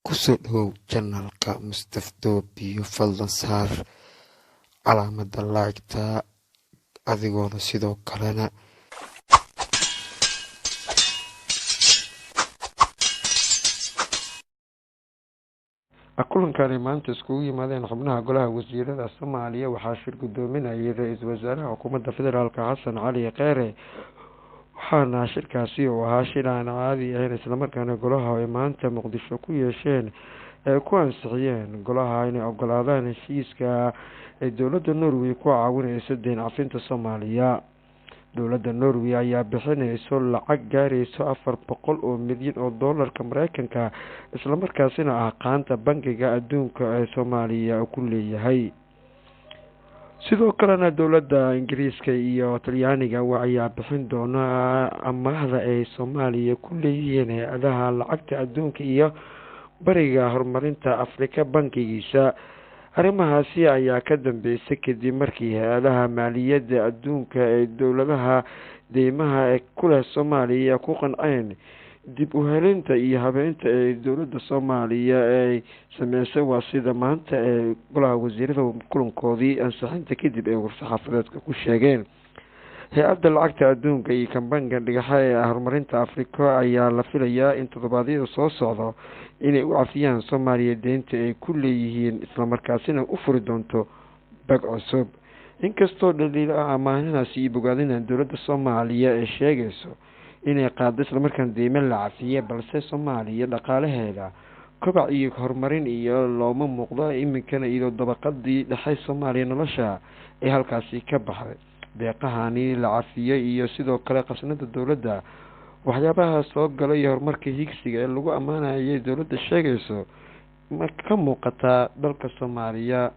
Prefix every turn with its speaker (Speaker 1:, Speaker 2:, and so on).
Speaker 1: Ku soo dhawow janaalka Mustafdoobiyo fadlan saar calaamadda like-ta adigoona sidoo kalena kulankaani maanta iskugu yimaadeen xubnaha golaha wasiirada Soomaaliya waxaa shir gudoominayay ra-iisul wasaaraha xukuumadda federaalka Xasan Cali Kheyre waxaana shirkaasi uu ahaa shir aan caadi ahayn islamarkaana golaha ay maanta Muqdisho ku yeesheen ay ku ansixiyeen golaha inay ogolaadaan heshiiska ay dowladda Norway ku caawinayso deyn cafinta Soomaaliya. dowladda Norway ayaa bixinayso lacag gaarayso 400 oo milyan oo doolarka Mareykanka islamarkaasina ah qaanta bangiga adduunka ee Soomaaliya ku leeyahay. sidoo kalena dowladda Ingiriiska iyo Talyaaniga ayaa bixin doona amaahda ay Soomaaliya ku leeyihiin hay'adaha lacagta adduunka iyo bariga horumarinta Afrika bangigiisa. arrimahaasi ayaa ka dambeysay kadib markii hay'adaha maaliyadda adduunka ee dowladaha deymaha ee ku leh Soomaaliya ku qanceen dib u helinta iyo habeynta ee dowladda Soomaaliya ay sameysay waa sida maanta ee golaha wasiirada kulankoodii ansixinta kadib ay war-saxaafadeedka ku sheegeen. hay-adda lacagta adduunka iyo bangiga dhexe ee horumarinta Afrika ayaa la filayaa in toddobaadyada soo socda inay u cafiyaan Soomaaliya deynta ay ku leeyihiin islamarkaasina u furi doonto bag cusub. inkastoo dhaliilaha amaahinaasi iyo bogaadinaan dowladda Soomaaliya ay sheegayso inay qaado islamarkaan deymo la cafiyay, balse Soomaaliya dhaqaalaheeda kobac iyo horumarin iyo looma muuqdo iminkana iyadoo dabaqadii dhexe Soomaaliya nolosha ay halkaasi ka baxday. deeqahani la cafiyay iyo sidoo kale qasnada dowladda waxyaabaha soo galay iyo horumarka higsiga ee lagu ammaanayay dowladda sheegayso ma ka muuqataa dalka Soomaaliya